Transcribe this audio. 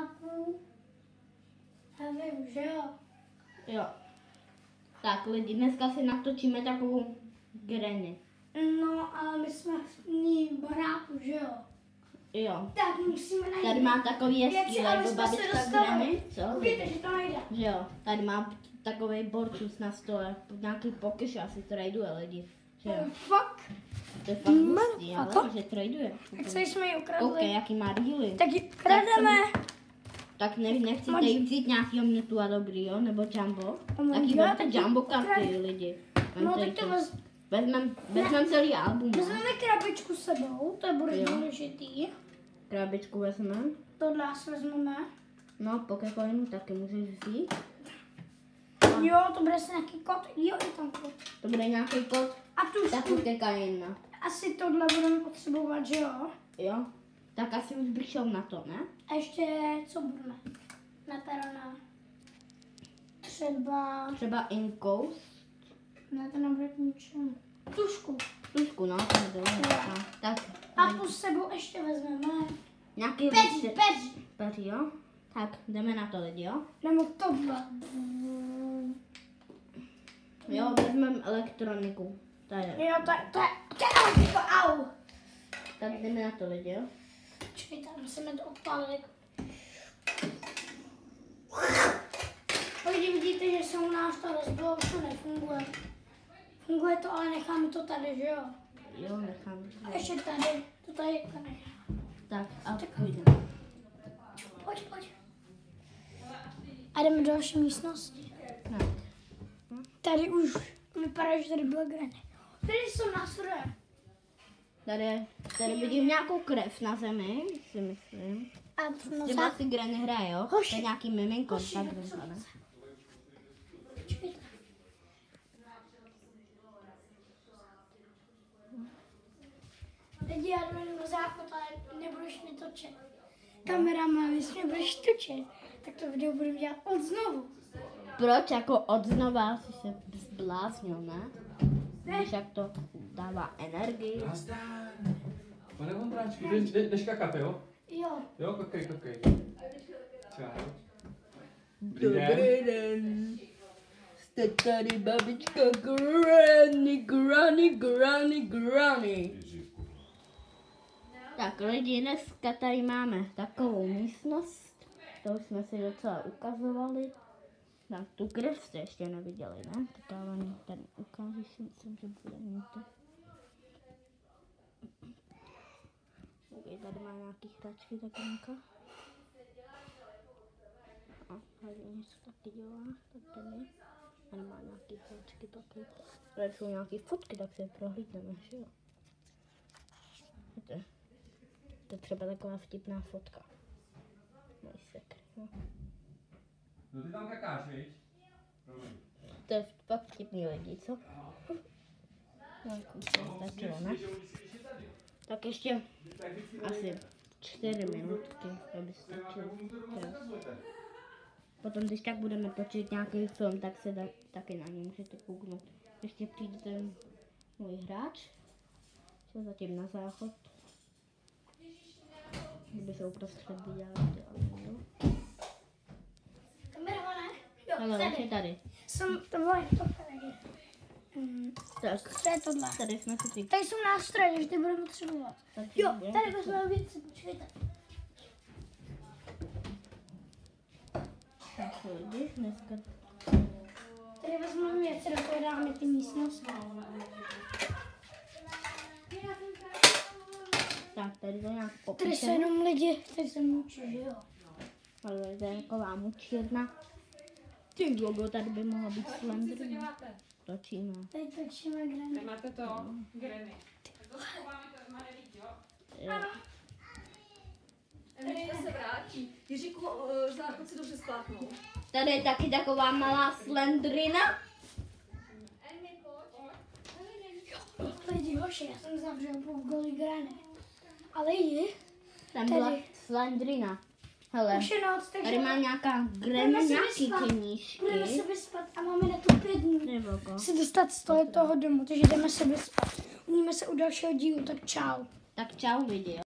diváků. Já vím, že jo. Jo. Tak lidi, dneska si natočíme takovou Granny. No, ale my jsme v ní baráku, že jo. Jo. Tak musíme najít. Tady má takový hezký věci, aby Lego jsme se babička dostali. Granny. Co? Koukejte, že to najde. Že jo. Tady má takový borčus na stole. Nějaký pokyš asi traduje lidi. Že jo. Fuck. To je fakt hustý, ale Fuck. že traduje. Tak co jsme ji ukradli? Koukej, jaký má díly. Tak ji krademe. Tak nechcete jít vzít nějakýho mňutu a dobrý, jo? Nebo jumbo? Oh Taky God, vemte taky jumbo ukradli. karty, lidi. No, tak to Vezmem celý album. No. vezmeme krabičku s sebou, to bude Jo. důležitý. Krabičku vezmeme. Tohle asi vezmeme. No, Pokécoinu taky můžeš vzít. Jo, to bude asi nějaký kód. Jo, je tam kód. To bude nějaký kód. A tu Tak Pokécoina. asi tohle budeme potřebovat, že jo? Jo. Tak asi už bych šel na to, ne? A ještě, co budeme? Na perona. Třeba, Inkous. ne, to nebude k ničemu. Tušku. Tušku, no, to nebylo. Tak. A tu s sebou ještě vezmeme. Nějaký Peři. Peři, jo? Tak, jdeme na to, lidi, jo? Nebo tohle. Jo, vezmeme elektroniku. Tady. Jo, to je au. Tak jdeme na to, lidi, jo? Počkejte, musíme to odpalit. Lidi, vidíte, že se u nás to rozbilo, už to nefunguje. Funguje to, ale necháme to tady, že jo? Jo, nechám. A ještě tady, to tady necháme. Tak, a půjdeme. Pojď. A jdeme do další místnosti. Tak. Tady už vypadá, že tady byla Granny. Tady jsou nástroje. Tady vidím nějakou krev na zemi, si myslím. A Třeba si Granny hraje, jo? To je nějaký miminko, tak dopadne. Počkejte. Lidi, já jdu na záchod, ale nebudeš mi točit. Kameraman, jestli nebudeš točit, tak to video budeme dělat od znovu. Proč jako od znova si se zbláznil, ne? Víš, jak to dává energii. Nazdar. Pane Vondráčku, jdeš kakat, jo? Jo. Jo, kakej. Čau. Dobrý den. Jste tady babička Granny. Tak lidi, dneska tady máme takovou místnost. To už jsme si docela ukazovali. Tak tu krev jste ještě neviděli, ne? Tak já vám tady ukážu, si myslím, že bude mít to. Okay, tady má nějaký hračky takonka. A tady něco taky dělá, tak tady. Tady má nějaký hračky taky. Tady jsou nějaký fotky, tak si je prohlídneme, že jo? Víte? To je třeba taková vtipná fotka. Můj sekr, no. No ty tam kakáš, viď? To je fakt vtipný lidi, co? No, stačilo, ne? Tak ještě asi 4 minutky, aby stačilo. Potom, když tak budeme točit nějaký film, tak se taky na něj můžete kouknout. Ještě přijde ten můj hráč, co zatím na záchod. Kdyby se uprostřed viděla, ale jo. Kameramane? Jo, Ale je tady. to tady. Tak, To je tohle. tady jsme si ty. Tady jsou nástroje, že ty budeme potřebovat. Jo, tady vezmeme věci, počkejte. Tak lidi, dneska. Tady vezmeme věci, do toho dáme ty místnosti. Tak, tady to nějak Tady popíšeme. jsou jenom lidi, tady se mučí, že jo. Ale to je taková mučírna. Ty logo tady by mohla být Slenderman. Točíme. Tady točíme Granny. Tady máte to, Granny. Tak to schováme, to má nevíc, jo? Jo. Emička se vrátí. Jiříku, záchod si dobře spláchnou. Tady je taky taková malá Slendrina. Lidi, hoši, já jsem zavřel po golí Granny. Ale lidi, Tam byla Tady. Slendrina. Hele, už je noc, takže tady má nějaká Granny, Budeme si nějaký vyspat. knížky. budeme se vyspat a máme na to 5 dnů. Ty voko. Se dostat z toho domu, takže jdeme se vyspat. Uvidíme se u dalšího dílu, tak čau. Tak čau lidi.